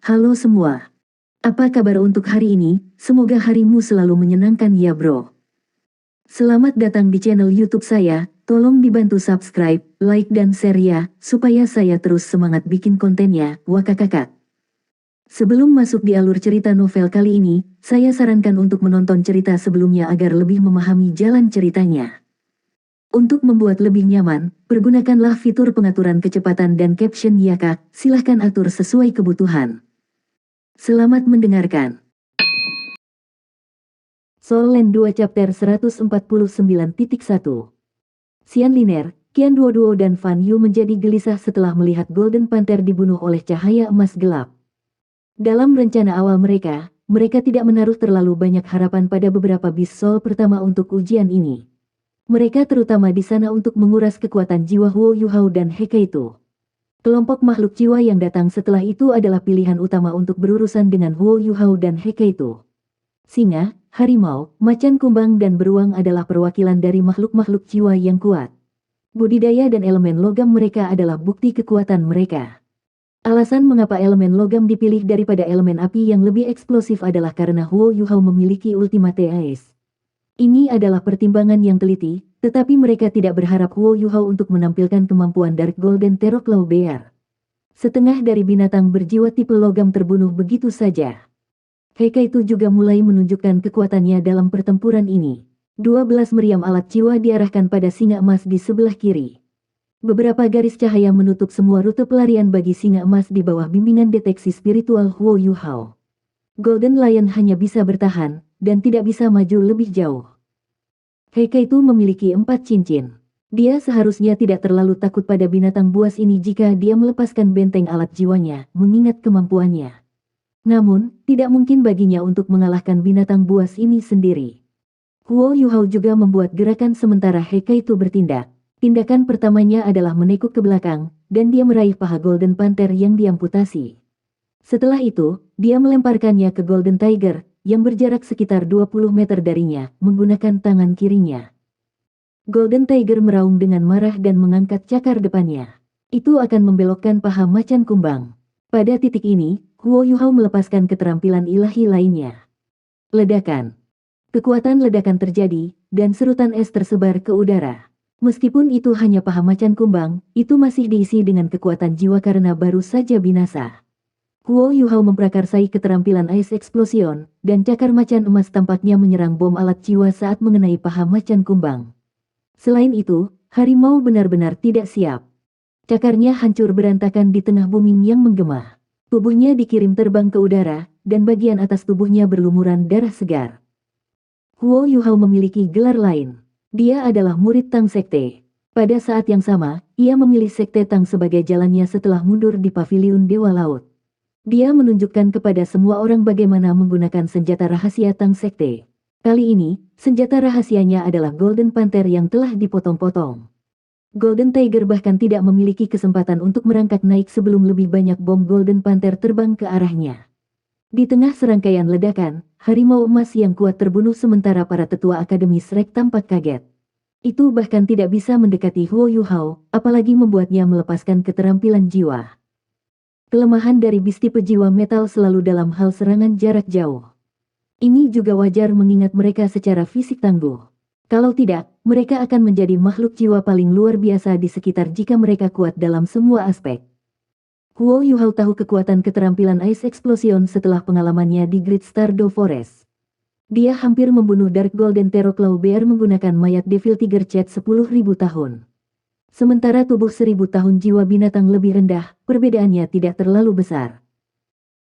Halo semua. Apa kabar untuk hari ini? Semoga harimu selalu menyenangkan ya bro. Selamat datang di channel YouTube saya. Tolong dibantu subscribe, like dan share ya, supaya saya terus semangat bikin kontennya. Wakakakak. Sebelum masuk di alur cerita novel kali ini, saya sarankan untuk menonton cerita sebelumnya agar lebih memahami jalan ceritanya. Untuk membuat lebih nyaman, pergunakanlah fitur pengaturan kecepatan dan caption ya kak, silahkan atur sesuai kebutuhan. Selamat mendengarkan. Soul Land 2 Chapter 149.1 Xian Liner, Qian Duoduo dan Fan Yu menjadi gelisah setelah melihat Golden Panther dibunuh oleh cahaya emas gelap. Dalam rencana awal mereka tidak menaruh terlalu banyak harapan pada beberapa Beast Soul pertama untuk ujian ini. Mereka terutama di sana untuk menguras kekuatan jiwa Huo Yuhao dan Hekaitu. Kelompok makhluk jiwa yang datang setelah itu adalah pilihan utama untuk berurusan dengan Huo Yuhao dan Hekaitu. Singa, harimau, macan kumbang dan beruang adalah perwakilan dari makhluk-makhluk jiwa yang kuat. Budidaya dan elemen logam mereka adalah bukti kekuatan mereka. Alasan mengapa elemen logam dipilih daripada elemen api yang lebih eksplosif adalah karena Huo Yuhao memiliki Ultimate Ace. Ini adalah pertimbangan yang teliti, tetapi mereka tidak berharap Huo Yuhao untuk menampilkan kemampuan Dark Golden Terrorclaw Bear. Setengah dari binatang berjiwa tipe logam terbunuh begitu saja. Hekaitu juga mulai menunjukkan kekuatannya dalam pertempuran ini. 12 meriam alat jiwa diarahkan pada singa emas di sebelah kiri. Beberapa garis cahaya menutup semua rute pelarian bagi singa emas di bawah bimbingan deteksi spiritual Huo Yuhao. Golden Lion hanya bisa bertahan, dan tidak bisa maju lebih jauh. Hekaitu memiliki 4 cincin. Dia seharusnya tidak terlalu takut pada binatang buas ini jika dia melepaskan benteng alat jiwanya, mengingat kemampuannya. Namun, tidak mungkin baginya untuk mengalahkan binatang buas ini sendiri. Huo Yuhao juga membuat gerakan sementara Hekaitu bertindak. Tindakan pertamanya adalah menekuk ke belakang, dan dia meraih paha Golden Panther yang diamputasi. Setelah itu, dia melemparkannya ke Golden Tiger, yang berjarak sekitar 20 meter darinya, menggunakan tangan kirinya. Golden Tiger meraung dengan marah dan mengangkat cakar depannya. Itu akan membelokkan paha macan kumbang. Pada titik ini, Huo Yuhao melepaskan keterampilan ilahi lainnya. Ledakan. Kekuatan ledakan terjadi, dan serutan es tersebar ke udara. Meskipun itu hanya paha macan kumbang, itu masih diisi dengan kekuatan jiwa karena baru saja binasa. Huo Yuhao memprakarsai keterampilan Ice Explosion, dan cakar macan emas tampaknya menyerang bom alat jiwa saat mengenai paha macan kumbang. Selain itu, harimau benar-benar tidak siap. Cakarnya hancur berantakan di tengah bumi yang menggema. Tubuhnya dikirim terbang ke udara, dan bagian atas tubuhnya berlumuran darah segar. Huo Yuhao memiliki gelar lain. Dia adalah murid Tang Sekte. Pada saat yang sama, ia memilih Sekte Tang sebagai jalannya setelah mundur di Paviliun Dewa Laut. Dia menunjukkan kepada semua orang bagaimana menggunakan senjata rahasia Tang Sekte. Kali ini, senjata rahasianya adalah Golden Panther yang telah dipotong-potong. Golden Tiger bahkan tidak memiliki kesempatan untuk merangkak naik sebelum lebih banyak bom Golden Panther terbang ke arahnya. Di tengah serangkaian ledakan, harimau emas yang kuat terbunuh sementara para tetua Akademi Shrek tampak kaget. Itu bahkan tidak bisa mendekati Huo Yuhao, apalagi membuatnya melepaskan keterampilan jiwa. Kelemahan dari bis tipe jiwa metal selalu dalam hal serangan jarak jauh. Ini juga wajar mengingat mereka secara fisik tangguh. Kalau tidak, mereka akan menjadi makhluk jiwa paling luar biasa di sekitar jika mereka kuat dalam semua aspek. Huo Yuhao tahu kekuatan keterampilan Ice Explosion setelah pengalamannya di Great Stardew Forest. Dia hampir membunuh Dark Golden Terrorclaw Bear menggunakan mayat Devil Tiger Cat 10.000 tahun. Sementara tubuh 1000 tahun jiwa binatang lebih rendah, perbedaannya tidak terlalu besar.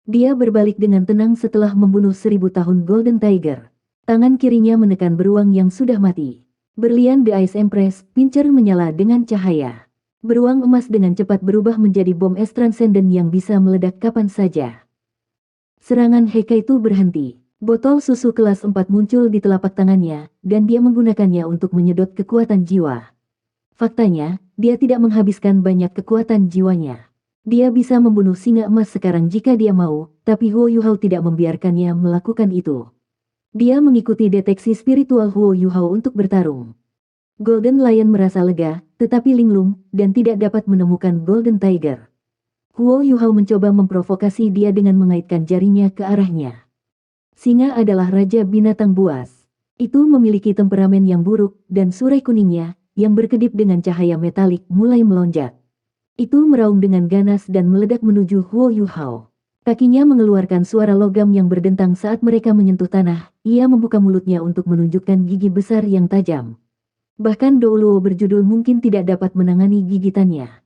Dia berbalik dengan tenang setelah membunuh 1000 tahun Golden Tiger. Tangan kirinya menekan beruang yang sudah mati. Berlian The Ice Empress, Pincer menyala dengan cahaya. Beruang emas dengan cepat berubah menjadi bom es transenden yang bisa meledak kapan saja. Serangan Hekaitu berhenti. Botol susu kelas 4 muncul di telapak tangannya, dan dia menggunakannya untuk menyedot kekuatan jiwa. Faktanya, dia tidak menghabiskan banyak kekuatan jiwanya. Dia bisa membunuh singa emas sekarang jika dia mau, tapi Huo Yuhao tidak membiarkannya melakukan itu. Dia mengikuti deteksi spiritual Huo Yuhao untuk bertarung. Golden Lion merasa lega, tetapi linglung, dan tidak dapat menemukan Golden Tiger. Huo Yuhao mencoba memprovokasi dia dengan mengaitkan jarinya ke arahnya. Singa adalah raja binatang buas. Itu memiliki temperamen yang buruk, dan surai kuningnya, yang berkedip dengan cahaya metalik mulai melonjak. Itu meraung dengan ganas dan meledak menuju Huo Yuhao. Kakinya mengeluarkan suara logam yang berdentang saat mereka menyentuh tanah. Ia membuka mulutnya untuk menunjukkan gigi besar yang tajam. Bahkan Douluo berjudul mungkin tidak dapat menangani gigitannya.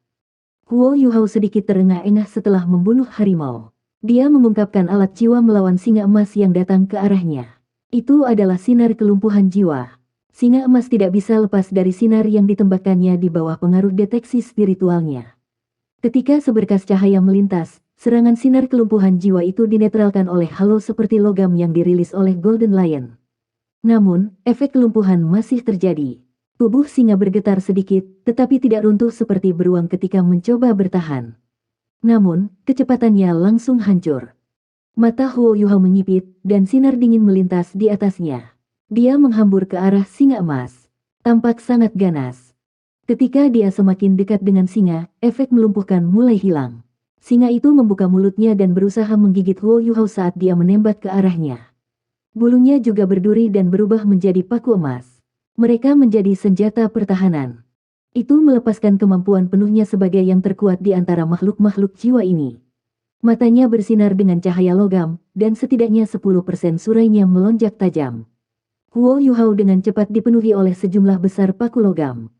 Huo Yuhao sedikit terengah-engah setelah membunuh harimau. Dia mengungkapkan alat jiwa melawan singa emas yang datang ke arahnya. Itu adalah sinar kelumpuhan jiwa. Singa emas tidak bisa lepas dari sinar yang ditembakkannya di bawah pengaruh deteksi spiritualnya. Ketika seberkas cahaya melintas, serangan sinar kelumpuhan jiwa itu dinetralkan oleh halo seperti logam yang dirilis oleh Golden Lion. Namun, efek kelumpuhan masih terjadi. Tubuh singa bergetar sedikit, tetapi tidak runtuh seperti beruang ketika mencoba bertahan. Namun, kecepatannya langsung hancur. Mata Huo Yuhao menyipit, dan sinar dingin melintas di atasnya. Dia menghambur ke arah singa emas. Tampak sangat ganas. Ketika dia semakin dekat dengan singa, efek melumpuhkan mulai hilang. Singa itu membuka mulutnya dan berusaha menggigit Huo Yuhao saat dia menembak ke arahnya. Bulunya juga berduri dan berubah menjadi paku emas. Mereka menjadi senjata pertahanan. Itu melepaskan kemampuan penuhnya sebagai yang terkuat di antara makhluk-makhluk jiwa ini. Matanya bersinar dengan cahaya logam, dan setidaknya 10% surainya melonjak tajam. Huo Yuhao dengan cepat dipenuhi oleh sejumlah besar paku logam.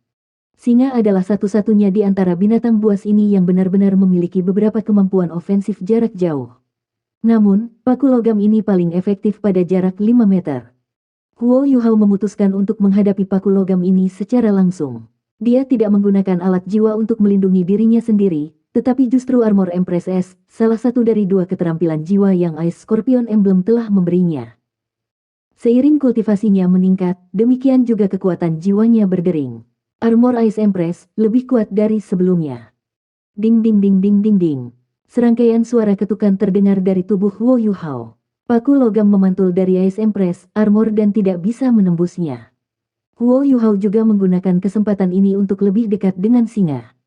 Singa adalah satu-satunya di antara binatang buas ini yang benar-benar memiliki beberapa kemampuan ofensif jarak jauh. Namun, paku logam ini paling efektif pada jarak 5 meter. Huo Yuhao memutuskan untuk menghadapi paku logam ini secara langsung. Dia tidak menggunakan alat jiwa untuk melindungi dirinya sendiri, tetapi justru armor Empress S, salah satu dari dua keterampilan jiwa yang Ice Scorpion Emblem telah memberinya. Seiring kultivasinya meningkat, demikian juga kekuatan jiwanya berdering. Armor Ice Empress lebih kuat dari sebelumnya. Ding ding ding ding ding ding. Serangkaian suara ketukan terdengar dari tubuh Huo Yuhao. Paku logam memantul dari Ice Empress, armor dan tidak bisa menembusnya. Huo Yuhao juga menggunakan kesempatan ini untuk lebih dekat dengan singa.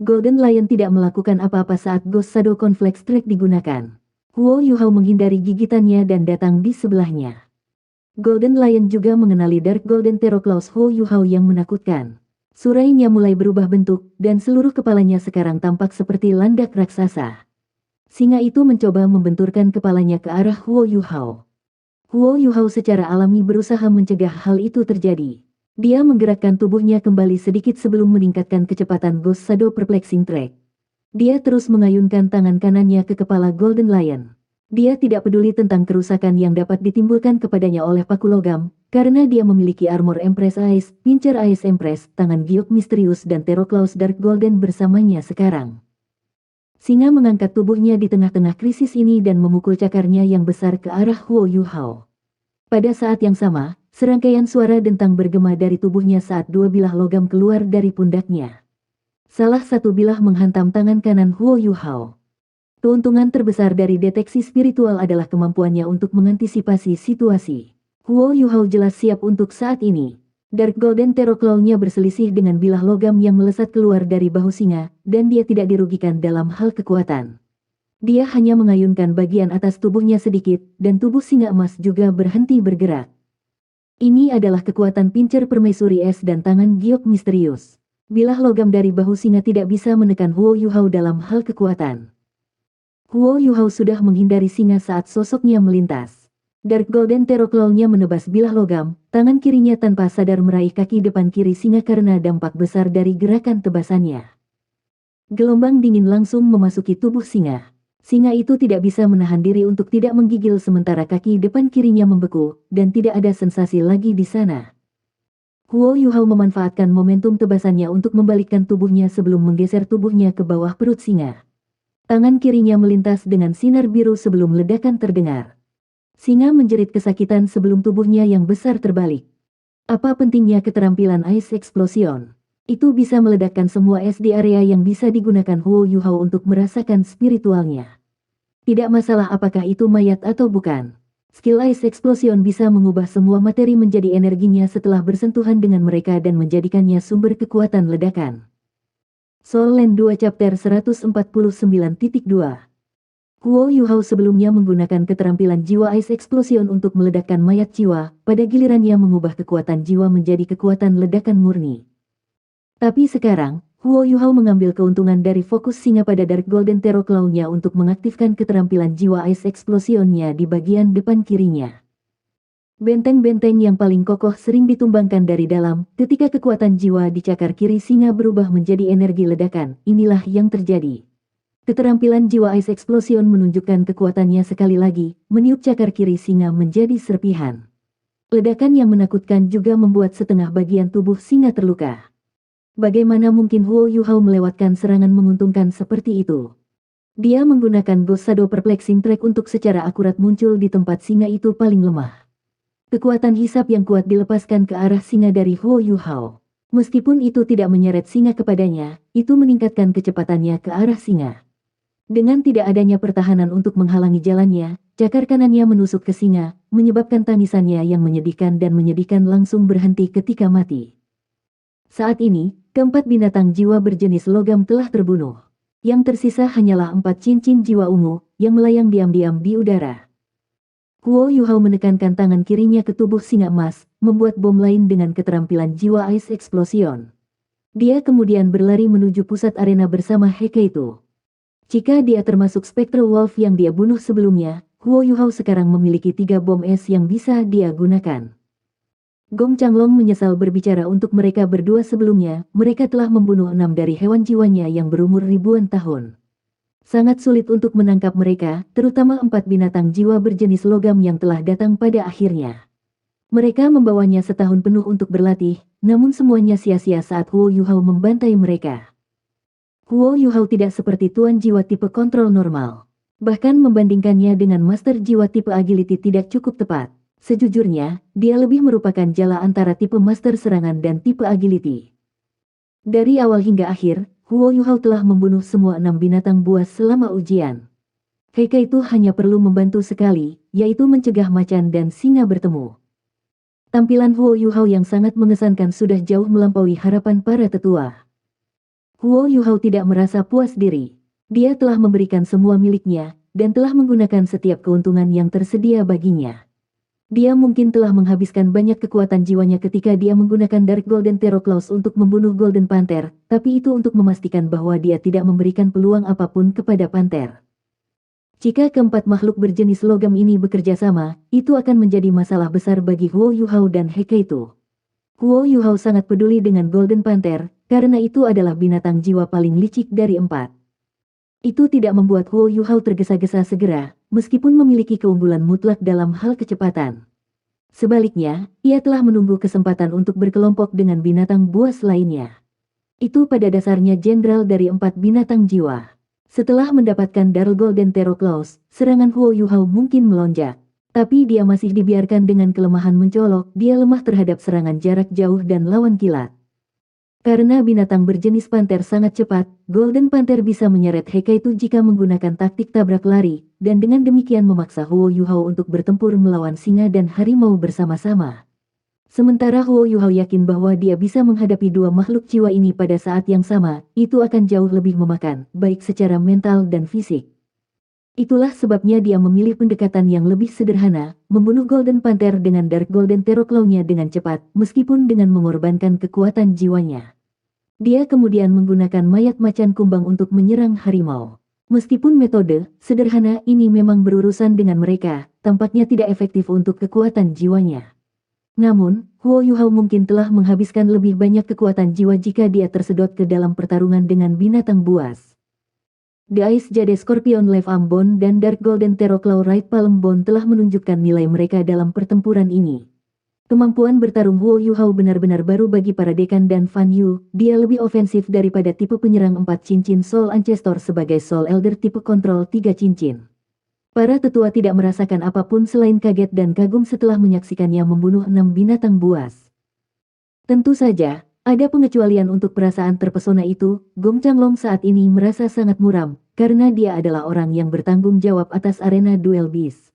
Golden Lion tidak melakukan apa-apa saat Ghost Shadow Conflex Track digunakan. Huo Yuhao menghindari gigitannya dan datang di sebelahnya. Golden Lion juga mengenali Dark Golden Terroclaws Huo Yuhao yang menakutkan. Surainya mulai berubah bentuk, dan seluruh kepalanya sekarang tampak seperti landak raksasa. Singa itu mencoba membenturkan kepalanya ke arah Huo Yuhao. Huo Yuhao secara alami berusaha mencegah hal itu terjadi. Dia menggerakkan tubuhnya kembali sedikit sebelum meningkatkan kecepatan Ghost Shadow Perplexing Track. Dia terus mengayunkan tangan kanannya ke kepala Golden Lion. Dia tidak peduli tentang kerusakan yang dapat ditimbulkan kepadanya oleh paku logam, karena dia memiliki armor Empress Ice, Pincer Ice Empress, tangan giok misterius dan Terroclaws Dark Golden bersamanya sekarang. Singa mengangkat tubuhnya di tengah-tengah krisis ini dan memukul cakarnya yang besar ke arah Huo Yuhao. Pada saat yang sama, serangkaian suara dentang bergema dari tubuhnya saat dua bilah logam keluar dari pundaknya. Salah satu bilah menghantam tangan kanan Huo Yuhao. Keuntungan terbesar dari deteksi spiritual adalah kemampuannya untuk mengantisipasi situasi. Huo Yuhao jelas siap untuk saat ini. Dark Golden Terroclaw-nya berselisih dengan bilah logam yang melesat keluar dari bahu singa, dan dia tidak dirugikan dalam hal kekuatan. Dia hanya mengayunkan bagian atas tubuhnya sedikit, dan tubuh singa emas juga berhenti bergerak. Ini adalah kekuatan Pincer Permaisuri Es dan tangan giok misterius. Bilah logam dari bahu singa tidak bisa menekan Huo Yuhao dalam hal kekuatan. Huo Yuhao sudah menghindari singa saat sosoknya melintas. Dark Golden Terroclaw-nya menebas bilah logam, tangan kirinya tanpa sadar meraih kaki depan kiri singa karena dampak besar dari gerakan tebasannya. Gelombang dingin langsung memasuki tubuh singa. Singa itu tidak bisa menahan diri untuk tidak menggigil sementara kaki depan kirinya membeku, dan tidak ada sensasi lagi di sana. Huo Yuhao memanfaatkan momentum tebasannya untuk membalikkan tubuhnya sebelum menggeser tubuhnya ke bawah perut singa. Tangan kirinya melintas dengan sinar biru sebelum ledakan terdengar. Singa menjerit kesakitan sebelum tubuhnya yang besar terbalik. Apa pentingnya keterampilan Ice Explosion? Itu bisa meledakkan semua es di area yang bisa digunakan Huo Yuhao untuk merasakan spiritualnya. Tidak masalah apakah itu mayat atau bukan. Skill Ice Explosion bisa mengubah semua materi menjadi energinya setelah bersentuhan dengan mereka dan menjadikannya sumber kekuatan ledakan. Soul Land 2 Chapter 149.2. Huo Yuhao sebelumnya menggunakan keterampilan jiwa Ice Explosion untuk meledakkan mayat jiwa, pada gilirannya mengubah kekuatan jiwa menjadi kekuatan ledakan murni. Tapi sekarang, Huo Yuhao mengambil keuntungan dari fokus singa pada Dark Golden Terror Claw-nya untuk mengaktifkan keterampilan jiwa Ice Explosion-nya di bagian depan kirinya. Benteng-benteng yang paling kokoh sering ditumbangkan dari dalam, ketika kekuatan jiwa di cakar kiri singa berubah menjadi energi ledakan, inilah yang terjadi. Keterampilan jiwa Ice Explosion menunjukkan kekuatannya sekali lagi, meniup cakar kiri singa menjadi serpihan. Ledakan yang menakutkan juga membuat setengah bagian tubuh singa terluka. Bagaimana mungkin Huo Yuhao melewatkan serangan menguntungkan seperti itu? Dia menggunakan Ghost Shadow Perplexing Track untuk secara akurat muncul di tempat singa itu paling lemah. Kekuatan hisap yang kuat dilepaskan ke arah singa dari Huo Yuhao. Meskipun itu tidak menyeret singa kepadanya, itu meningkatkan kecepatannya ke arah singa. Dengan tidak adanya pertahanan untuk menghalangi jalannya, cakar kanannya menusuk ke singa, menyebabkan tangisannya yang menyedihkan dan menyedihkan langsung berhenti ketika mati. Saat ini, keempat binatang jiwa berjenis logam telah terbunuh. Yang tersisa hanyalah 4 cincin jiwa ungu, yang melayang diam-diam di udara. Huo Yuhao menekankan tangan kirinya ke tubuh singa emas, membuat bom lain dengan keterampilan jiwa Ice Explosion. Dia kemudian berlari menuju pusat arena bersama Heikaitu. Jika dia termasuk Spectral Wolf yang dia bunuh sebelumnya, Huo Yuhao sekarang memiliki 3 bom es yang bisa dia gunakan. Gong Changlong menyesal berbicara untuk mereka berdua sebelumnya, mereka telah membunuh 6 dari hewan jiwanya yang berumur ribuan tahun. Sangat sulit untuk menangkap mereka, terutama 4 binatang jiwa berjenis logam yang telah datang pada akhirnya. Mereka membawanya setahun penuh untuk berlatih, namun semuanya sia-sia saat Huo Yuhao membantai mereka. Huo Yuhao tidak seperti tuan jiwa tipe kontrol normal. Bahkan membandingkannya dengan master jiwa tipe agility tidak cukup tepat. Sejujurnya, dia lebih merupakan jala antara tipe master serangan dan tipe agility. Dari awal hingga akhir, Huo Yuhao telah membunuh semua 6 binatang buas selama ujian. Heikaitu hanya perlu membantu sekali, yaitu mencegah macan dan singa bertemu. Tampilan Huo Yuhao yang sangat mengesankan sudah jauh melampaui harapan para tetua. Huo Yuhao tidak merasa puas diri. Dia telah memberikan semua miliknya, dan telah menggunakan setiap keuntungan yang tersedia baginya. Dia mungkin telah menghabiskan banyak kekuatan jiwanya ketika dia menggunakan Dark Golden Terror Claws untuk membunuh Golden Panther, tapi itu untuk memastikan bahwa dia tidak memberikan peluang apapun kepada Panther. Jika keempat makhluk berjenis logam ini bekerja sama, itu akan menjadi masalah besar bagi Huo Yuhao dan Heikaitu. Huo Yuhao sangat peduli dengan Golden Panther, karena itu adalah binatang jiwa paling licik dari 4. Itu tidak membuat Huo Yuhao tergesa-gesa segera, meskipun memiliki keunggulan mutlak dalam hal kecepatan. Sebaliknya, ia telah menunggu kesempatan untuk berkelompok dengan binatang buas lainnya. Itu pada dasarnya jenderal dari 4 binatang jiwa. Setelah mendapatkan Dark Golden Terror Claws, serangan Huo Yuhao mungkin melonjak. Tapi dia masih dibiarkan dengan kelemahan mencolok, dia lemah terhadap serangan jarak jauh dan lawan kilat. Karena binatang berjenis panter sangat cepat, Golden Panther bisa menyeret Heikaitu jika menggunakan taktik tabrak lari, dan dengan demikian memaksa Huo Yuhao untuk bertempur melawan singa dan harimau bersama-sama. Sementara Huo Yuhao yakin bahwa dia bisa menghadapi 2 makhluk jiwa ini pada saat yang sama, itu akan jauh lebih memakan, baik secara mental dan fisik. Itulah sebabnya dia memilih pendekatan yang lebih sederhana, membunuh Golden Panther dengan Dark Golden Terror Claw-nya dengan cepat, meskipun dengan mengorbankan kekuatan jiwanya. Dia kemudian menggunakan mayat macan kumbang untuk menyerang harimau. Meskipun metode sederhana ini memang berurusan dengan mereka, tampaknya tidak efektif untuk kekuatan jiwanya. Namun, Huo Yuhao mungkin telah menghabiskan lebih banyak kekuatan jiwa jika dia tersedot ke dalam pertarungan dengan binatang buas. The Ice Jade Scorpion Left Arm Bone dan Dark Golden Terror Claw Right Palm Bone telah menunjukkan nilai mereka dalam pertempuran ini. Kemampuan bertarung Huo Yuhao benar-benar baru bagi para dekan dan Fan Yu, dia lebih ofensif daripada tipe penyerang 4 cincin Soul Ancestor sebagai Soul Elder tipe kontrol 3 cincin. Para tetua tidak merasakan apapun selain kaget dan kagum setelah menyaksikannya membunuh 6 binatang buas. Tentu saja, ada pengecualian untuk perasaan terpesona itu. Gong Changlong saat ini merasa sangat muram, karena dia adalah orang yang bertanggung jawab atas arena duel beast.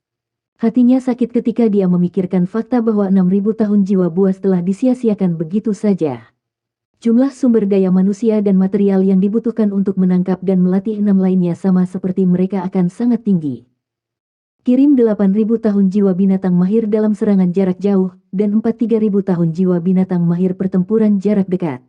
Hatinya sakit ketika dia memikirkan fakta bahwa 6.000 tahun jiwa buas telah disia-siakan begitu saja. Jumlah sumber daya manusia dan material yang dibutuhkan untuk menangkap dan melatih 6 lainnya sama seperti mereka akan sangat tinggi. Kirim 8.000 tahun jiwa binatang mahir dalam serangan jarak jauh, dan 43.000 tahun jiwa binatang mahir pertempuran jarak dekat.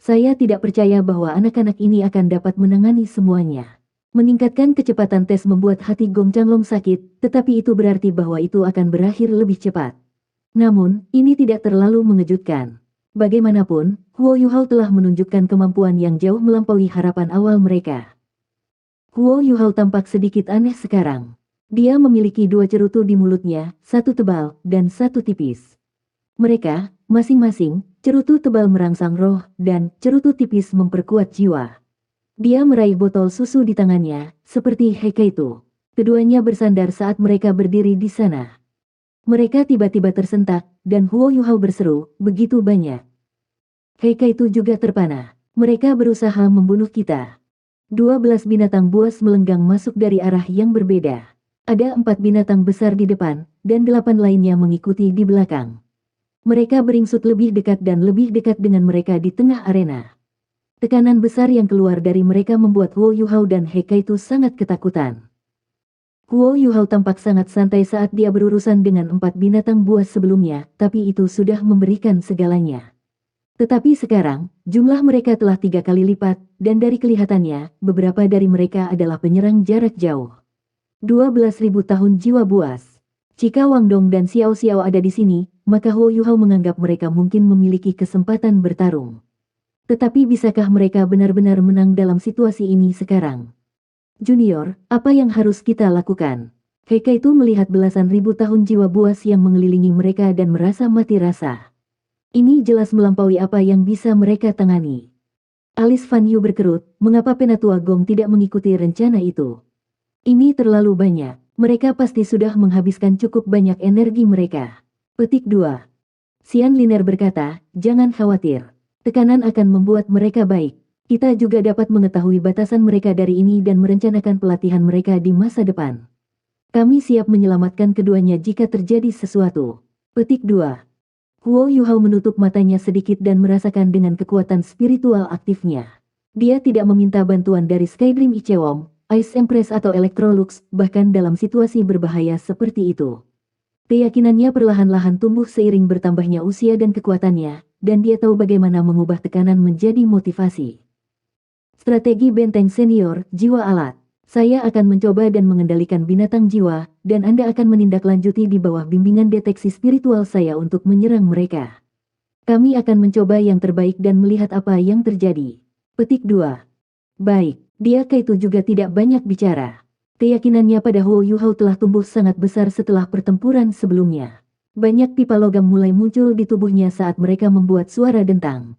Saya tidak percaya bahwa anak-anak ini akan dapat menangani semuanya. Meningkatkan kecepatan tes membuat hati Gong Changlong sakit, tetapi itu berarti bahwa itu akan berakhir lebih cepat. Namun, ini tidak terlalu mengejutkan. Bagaimanapun, Huo Yuhao telah menunjukkan kemampuan yang jauh melampaui harapan awal mereka. Huo Yuhao tampak sedikit aneh sekarang. Dia memiliki 2 cerutu di mulutnya, 1 tebal, dan 1 tipis. Mereka, masing-masing, cerutu tebal merangsang roh, dan cerutu tipis memperkuat jiwa. Dia meraih botol susu di tangannya, seperti Heikaitu. Keduanya bersandar saat mereka berdiri di sana. Mereka tiba-tiba tersentak, dan Huo Yuhao berseru, begitu banyak. Heikaitu juga terpana. Mereka berusaha membunuh kita. 12 binatang buas melenggang masuk dari arah yang berbeda. Ada 4 binatang besar di depan, dan 8 lainnya mengikuti di belakang. Mereka beringsut lebih dekat dan lebih dekat dengan mereka di tengah arena. Tekanan besar yang keluar dari mereka membuat Huo Yuhao dan Heikaitu sangat ketakutan. Huo Yuhao tampak sangat santai saat dia berurusan dengan 4 binatang buas sebelumnya, tapi itu sudah memberikan segalanya. Tetapi sekarang, jumlah mereka telah 3 kali lipat, dan dari kelihatannya, beberapa dari mereka adalah penyerang jarak jauh. 12.000 tahun jiwa buas. Jika Wang Dong dan Xiao Xiao ada di sini, maka Huo Yuhao menganggap mereka mungkin memiliki kesempatan bertarung. Tetapi bisakah mereka benar-benar menang dalam situasi ini sekarang? Junior, apa yang harus kita lakukan? Heikaitu melihat belasan ribu tahun jiwa buas yang mengelilingi mereka dan merasa mati rasa. Ini jelas melampaui apa yang bisa mereka tangani. Alis Fan Yu berkerut, mengapa Penatua Gong tidak mengikuti rencana itu? Ini terlalu banyak, mereka pasti sudah menghabiskan cukup banyak energi mereka. Petik 2. Xian Liner berkata, jangan khawatir. Tekanan akan membuat mereka baik. Kita juga dapat mengetahui batasan mereka dari ini dan merencanakan pelatihan mereka di masa depan. Kami siap menyelamatkan keduanya jika terjadi sesuatu. Petik 2. Huo Yuhao menutup matanya sedikit dan merasakan dengan kekuatan spiritual aktifnya. Dia tidak meminta bantuan dari Skydream Ichewong, Ice Empress atau Electrolux, bahkan dalam situasi berbahaya seperti itu. Keyakinannya perlahan-lahan tumbuh seiring bertambahnya usia dan kekuatannya, dan dia tahu bagaimana mengubah tekanan menjadi motivasi. Strategi benteng senior, jiwa alat. Saya akan mencoba dan mengendalikan binatang jiwa, dan Anda akan menindaklanjuti di bawah bimbingan deteksi spiritual saya untuk menyerang mereka. Kami akan mencoba yang terbaik dan melihat apa yang terjadi. Petik 2. Baik. Dia Kaitu juga tidak banyak bicara. Keyakinannya pada Huo Yuhao telah tumbuh sangat besar setelah pertempuran sebelumnya. Banyak pipa logam mulai muncul di tubuhnya saat mereka membuat suara dentang.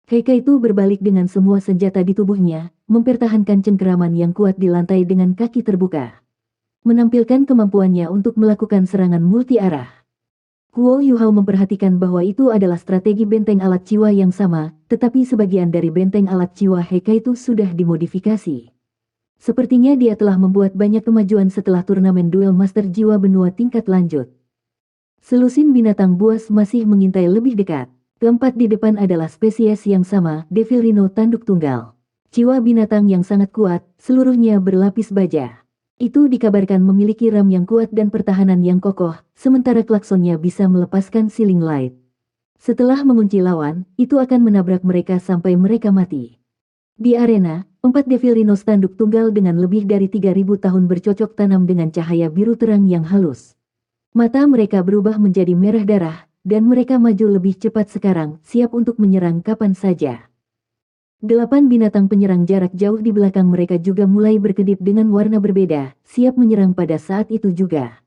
Heikaitu berbalik dengan semua senjata di tubuhnya, mempertahankan cengkeraman yang kuat di lantai dengan kaki terbuka. Menampilkan kemampuannya untuk melakukan serangan multi arah. Huo Yuhao memperhatikan bahwa itu adalah strategi benteng alat jiwa yang sama, tetapi sebagian dari benteng alat jiwa Heikaitu sudah dimodifikasi. Sepertinya dia telah membuat banyak kemajuan setelah turnamen duel master jiwa benua tingkat lanjut. Selusin binatang buas masih mengintai lebih dekat. Keempat di depan adalah spesies yang sama, Devil Rhino tanduk tunggal. Jiwa binatang yang sangat kuat, seluruhnya berlapis baja. Itu dikabarkan memiliki ram yang kuat dan pertahanan yang kokoh, sementara klaksonnya bisa melepaskan ceiling light. Setelah mengunci lawan, itu akan menabrak mereka sampai mereka mati. Di arena, 4 Devil Rhino tanduk tunggal dengan lebih dari 3.000 tahun bercocok tanam dengan cahaya biru terang yang halus. Mata mereka berubah menjadi merah darah, dan mereka maju lebih cepat sekarang, siap untuk menyerang kapan saja. 8 binatang penyerang jarak jauh di belakang mereka juga mulai berkedip dengan warna berbeda, siap menyerang pada saat itu juga.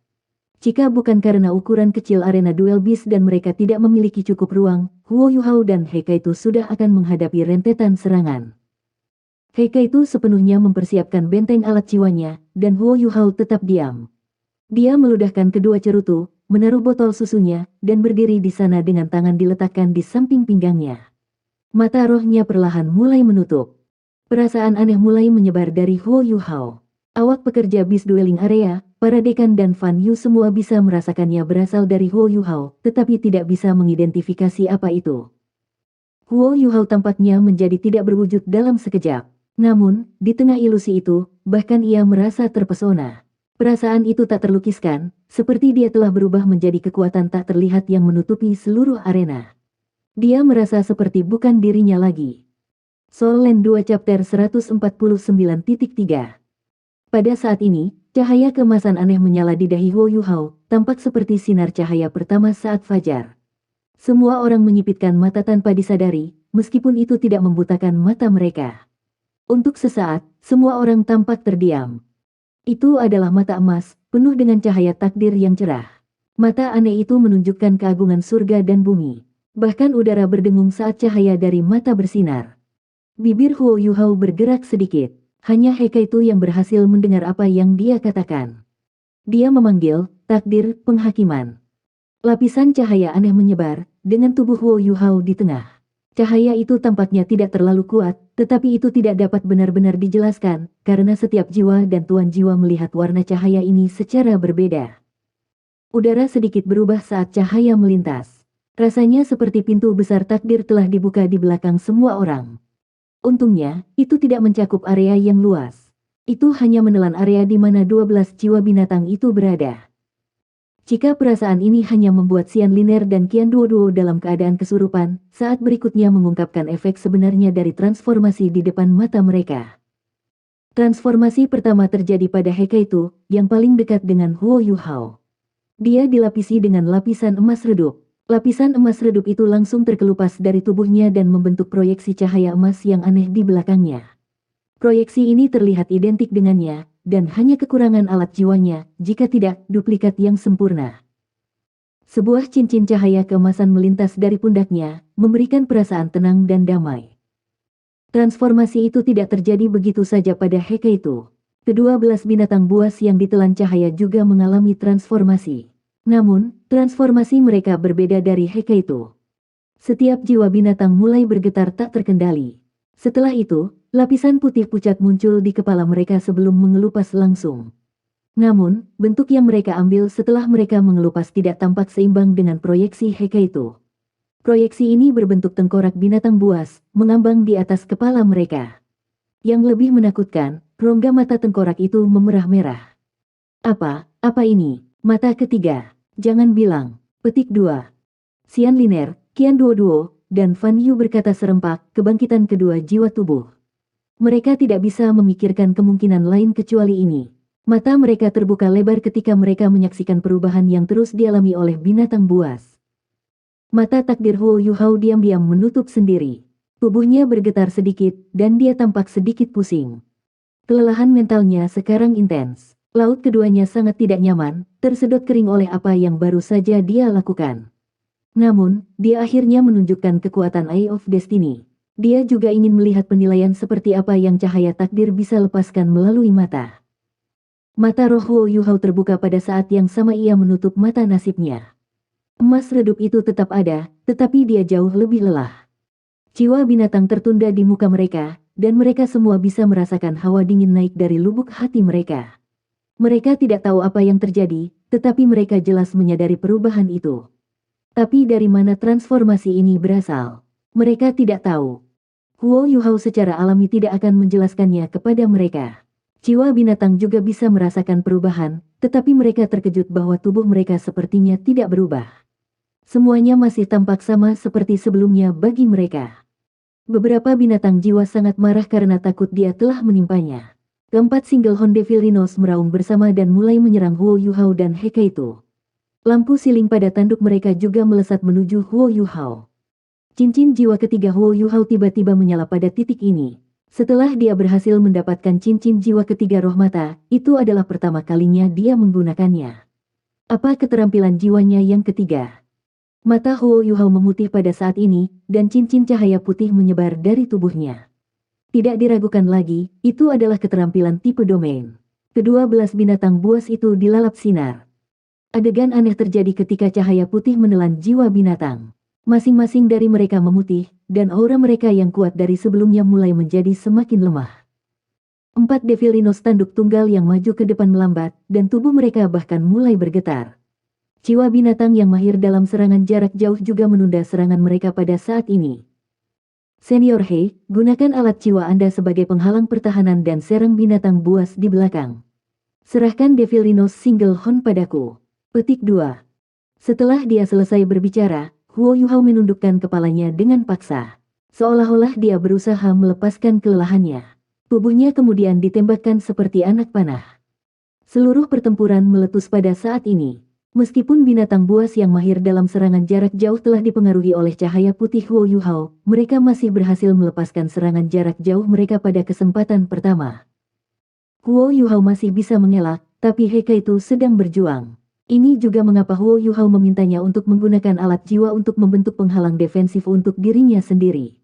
Jika bukan karena ukuran kecil arena duel bis dan mereka tidak memiliki cukup ruang, Huo Yuhao dan Heikaitu sudah akan menghadapi rentetan serangan. Heikaitu sepenuhnya mempersiapkan benteng alat jiwanya, dan Huo Yuhao tetap diam. Dia meludahkan kedua cerutu, menaruh botol susunya, dan berdiri di sana dengan tangan diletakkan di samping pinggangnya. Mata rohnya perlahan mulai menutup. Perasaan aneh mulai menyebar dari Huo Yuhao. Awak pekerja bis dueling area, para dekan dan Fan Yu semua bisa merasakannya berasal dari Huo Yuhao, tetapi tidak bisa mengidentifikasi apa itu. Huo Yuhao tampaknya menjadi tidak berwujud dalam sekejap. Namun, di tengah ilusi itu, bahkan ia merasa terpesona. Perasaan itu tak terlukiskan, seperti dia telah berubah menjadi kekuatan tak terlihat yang menutupi seluruh arena. Dia merasa seperti bukan dirinya lagi. Soul Land 2 Chapter 149.3. Pada saat ini, cahaya keemasan aneh menyala di dahi Huo Yuhao, tampak seperti sinar cahaya pertama saat fajar. Semua orang menyipitkan mata tanpa disadari, meskipun itu tidak membutakan mata mereka. Untuk sesaat, semua orang tampak terdiam. Itu adalah mata emas, penuh dengan cahaya takdir yang cerah. Mata aneh itu menunjukkan keagungan surga dan bumi. Bahkan udara berdengung saat cahaya dari mata bersinar. Bibir Huo Yuhao bergerak sedikit. Hanya Heka itu yang berhasil mendengar apa yang dia katakan. Dia memanggil, takdir, penghakiman. Lapisan cahaya aneh menyebar, dengan tubuh Huo Yuhao di tengah. Cahaya itu tampaknya tidak terlalu kuat, tetapi itu tidak dapat benar-benar dijelaskan, karena setiap jiwa dan tuan jiwa melihat warna cahaya ini secara berbeda. Udara sedikit berubah saat cahaya melintas. Rasanya seperti pintu besar takdir telah dibuka di belakang semua orang. Untungnya, itu tidak mencakup area yang luas. Itu hanya menelan area di mana 12 jiwa binatang itu berada. Jika perasaan ini hanya membuat Xian Liner dan Qian Duoduo dalam keadaan kesurupan, saat berikutnya mengungkapkan efek sebenarnya dari transformasi di depan mata mereka. Transformasi pertama terjadi pada Heka itu, yang paling dekat dengan Huo Yuhao. Dia dilapisi dengan lapisan emas redup. Lapisan emas redup itu langsung terkelupas dari tubuhnya dan membentuk proyeksi cahaya emas yang aneh di belakangnya. Proyeksi ini terlihat identik dengannya, dan hanya kekurangan alat jiwanya, jika tidak, duplikat yang sempurna. Sebuah cincin cahaya keemasan melintas dari pundaknya, memberikan perasaan tenang dan damai. Transformasi itu tidak terjadi begitu saja pada Heka itu. Kedua belas binatang buas yang ditelan cahaya juga mengalami transformasi. Namun, transformasi mereka berbeda dari Heka itu. Setiap jiwa binatang mulai bergetar tak terkendali. Setelah itu, lapisan putih pucat muncul di kepala mereka sebelum mengelupas langsung. Namun, bentuk yang mereka ambil setelah mereka mengelupas tidak tampak seimbang dengan proyeksi Heka itu. Proyeksi ini berbentuk tengkorak binatang buas, mengambang di atas kepala mereka. Yang lebih menakutkan, rongga mata tengkorak itu memerah-merah. Apa ini? Mata ketiga. Jangan bilang. Petik 2. Xian Liner, Qian Duoduo, dan Fan Yu berkata serempak, kebangkitan kedua jiwa tubuh. Mereka tidak bisa memikirkan kemungkinan lain kecuali ini. Mata mereka terbuka lebar ketika mereka menyaksikan perubahan yang terus dialami oleh binatang buas. Mata takdir Huo Yuhao diam-diam menutup sendiri. Tubuhnya bergetar sedikit, dan dia tampak sedikit pusing. Kelelahan mentalnya sekarang intens. Laut keduanya sangat tidak nyaman, tersedot kering oleh apa yang baru saja dia lakukan. Namun, dia akhirnya menunjukkan kekuatan Eye of Destiny. Dia juga ingin melihat penilaian seperti apa yang cahaya takdir bisa lepaskan melalui mata. Mata roh Huo Yuhao terbuka pada saat yang sama ia menutup mata nasibnya. Emas redup itu tetap ada, tetapi dia jauh lebih lelah. Jiwa binatang tertunda di muka mereka, dan mereka semua bisa merasakan hawa dingin naik dari lubuk hati mereka. Mereka tidak tahu apa yang terjadi, tetapi mereka jelas menyadari perubahan itu. Tapi dari mana transformasi ini berasal? Mereka tidak tahu. Huo Yuhao secara alami tidak akan menjelaskannya kepada mereka. Jiwa binatang juga bisa merasakan perubahan, tetapi mereka terkejut bahwa tubuh mereka sepertinya tidak berubah. Semuanya masih tampak sama seperti sebelumnya bagi mereka. Beberapa binatang jiwa sangat marah karena takut dia telah menimpanya. Keempat single Horn Devil Rhinos meraung bersama dan mulai menyerang Huo Yuhao dan Heka itu. Lampu siling pada tanduk mereka juga melesat menuju Huo Yuhao. Cincin jiwa ketiga Huo Yuhao tiba-tiba menyala pada titik ini. Setelah dia berhasil mendapatkan cincin jiwa ketiga roh mata, itu adalah pertama kalinya dia menggunakannya. Apa keterampilan jiwanya yang ketiga? Mata Huo Yuhao memutih pada saat ini, dan cincin cahaya putih menyebar dari tubuhnya. Tidak diragukan lagi, itu adalah keterampilan tipe domain. Kedua belas binatang buas itu dilalap sinar. Adegan aneh terjadi ketika cahaya putih menelan jiwa binatang. Masing-masing dari mereka memutih, dan aura mereka yang kuat dari sebelumnya mulai menjadi semakin lemah. Empat Devil Rhinos tanduk tunggal yang maju ke depan melambat, dan tubuh mereka bahkan mulai bergetar. Jiwa binatang yang mahir dalam serangan jarak jauh juga menunda serangan mereka pada saat ini. Senior He, gunakan alat jiwa Anda sebagai penghalang pertahanan dan serang binatang buas di belakang. Serahkan Devil Rhino's Single Horn padaku. Petik 2. Setelah dia selesai berbicara, Huo Yuhao menundukkan kepalanya dengan paksa. Seolah-olah dia berusaha melepaskan kelelahannya. Tubuhnya kemudian ditembakkan seperti anak panah. Seluruh pertempuran meletus pada saat ini. Meskipun binatang buas yang mahir dalam serangan jarak jauh telah dipengaruhi oleh cahaya putih Huo Yuhao, mereka masih berhasil melepaskan serangan jarak jauh mereka pada kesempatan pertama. Huo Yuhao masih bisa mengelak, tapi Hekaitu sedang berjuang. Ini juga mengapa Huo Yuhao memintanya untuk menggunakan alat jiwa untuk membentuk penghalang defensif untuk dirinya sendiri.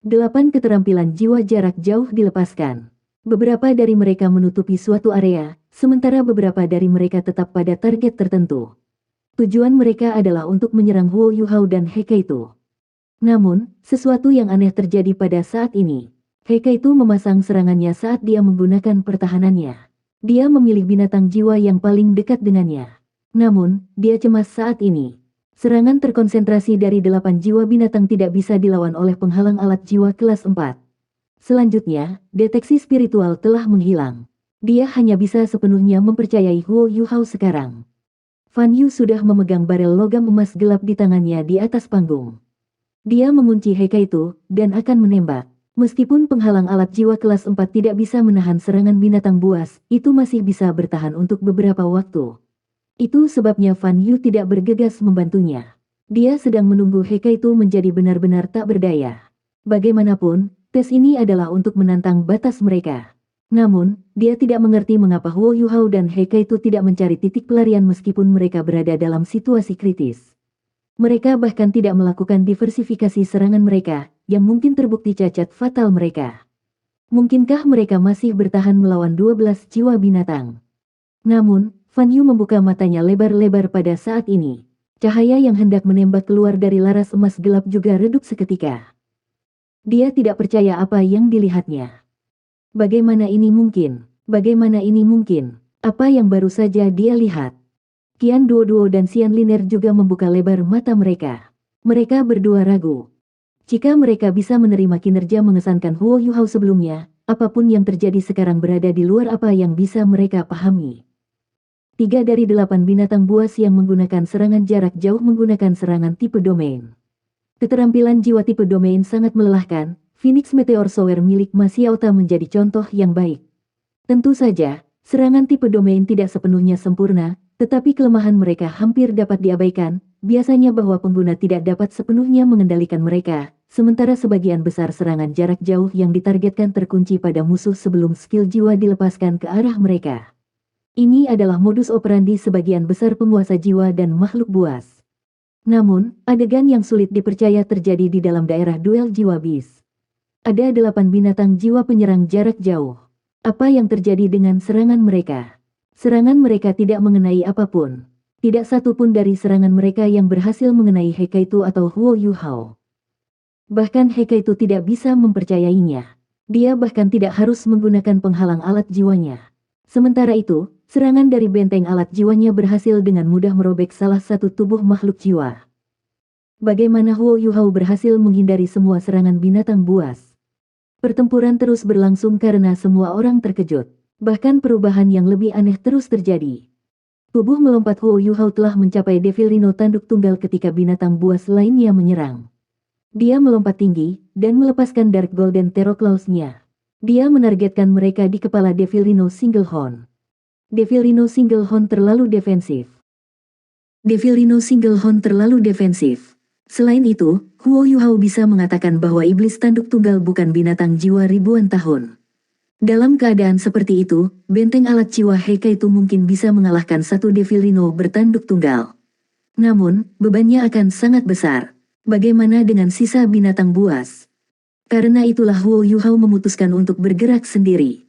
8 keterampilan jiwa jarak jauh dilepaskan. Beberapa dari mereka menutupi suatu area, sementara beberapa dari mereka tetap pada target tertentu. Tujuan mereka adalah untuk menyerang Huo Yuhao dan Hekaitu. Namun, sesuatu yang aneh terjadi pada saat ini. Hekaitu memasang serangannya saat dia menggunakan pertahanannya. Dia memilih binatang jiwa yang paling dekat dengannya. Namun, dia cemas saat ini. Serangan terkonsentrasi dari 8 jiwa binatang tidak bisa dilawan oleh penghalang alat jiwa kelas 4. Selanjutnya, deteksi spiritual telah menghilang. Dia hanya bisa sepenuhnya mempercayai Huo Yuhao sekarang. Fan Yu sudah memegang barel logam emas gelap di tangannya di atas panggung. Dia mengunci Hekaitu dan akan menembak. Meskipun penghalang alat jiwa kelas 4 tidak bisa menahan serangan binatang buas, itu masih bisa bertahan untuk beberapa waktu. Itu sebabnya Fan Yu tidak bergegas membantunya. Dia sedang menunggu Hekaitu menjadi benar-benar tak berdaya. Bagaimanapun, tes ini adalah untuk menantang batas mereka. Namun, dia tidak mengerti mengapa Huo Yuhao dan Hekaitu tidak mencari titik pelarian meskipun mereka berada dalam situasi kritis. Mereka bahkan tidak melakukan diversifikasi serangan mereka, yang mungkin terbukti cacat fatal mereka. Mungkinkah mereka masih bertahan melawan 12 jiwa binatang? Namun, Fan Yu membuka matanya lebar-lebar pada saat ini. Cahaya yang hendak menembak keluar dari laras emas gelap juga redup seketika. Dia tidak percaya apa yang dilihatnya. Bagaimana ini mungkin? Bagaimana ini mungkin? Apa yang baru saja dia lihat? Qian Duoduo dan Xian Liner juga membuka lebar mata mereka. Mereka berdua ragu. Jika mereka bisa menerima kinerja mengesankan Huo Yuhao sebelumnya, apapun yang terjadi sekarang berada di luar apa yang bisa mereka pahami. 3 dari 8 binatang buas yang menggunakan serangan jarak jauh menggunakan serangan tipe domain. Keterampilan jiwa tipe domain sangat melelahkan. Phoenix Meteor Shower milik Ma Xiaota menjadi contoh yang baik. Tentu saja, serangan tipe domain tidak sepenuhnya sempurna, tetapi kelemahan mereka hampir dapat diabaikan, biasanya bahwa pengguna tidak dapat sepenuhnya mengendalikan mereka, sementara sebagian besar serangan jarak jauh yang ditargetkan terkunci pada musuh sebelum skill jiwa dilepaskan ke arah mereka. Ini adalah modus operandi sebagian besar penguasa jiwa dan makhluk buas. Namun, adegan yang sulit dipercaya terjadi di dalam daerah duel jiwa bis. Ada 8 binatang jiwa penyerang jarak jauh. Apa yang terjadi dengan serangan mereka? Serangan mereka tidak mengenai apapun. Tidak satu pun dari serangan mereka yang berhasil mengenai Hekaitu atau Huo Yuhao. Bahkan Hekaitu tidak bisa mempercayainya. Dia bahkan tidak harus menggunakan penghalang alat jiwanya. Sementara itu, serangan dari benteng alat jiwanya berhasil dengan mudah merobek salah satu tubuh makhluk jiwa. Bagaimana Huo Yuhao berhasil menghindari semua serangan binatang buas? Pertempuran terus berlangsung karena semua orang terkejut. Bahkan perubahan yang lebih aneh terus terjadi. Tubuh melompat Huo Yuhao telah mencapai Devil Rhino tanduk tunggal ketika binatang buas lainnya menyerang. Dia melompat tinggi, dan melepaskan Dark Golden Terror Claws-nya. Dia menargetkan mereka di kepala Devil Rhino Single Horn. Devil Rhino Single Horn terlalu defensif. Devil Rhino Single Horn terlalu defensif. Selain itu, Huo Yuhao bisa mengatakan bahwa iblis tanduk tunggal bukan binatang jiwa ribuan tahun. Dalam keadaan seperti itu, benteng alat jiwa Hekaitu mungkin bisa mengalahkan satu Devil Rhino bertanduk tunggal. Namun, bebannya akan sangat besar. Bagaimana dengan sisa binatang buas? Karena itulah Huo Yuhao memutuskan untuk bergerak sendiri.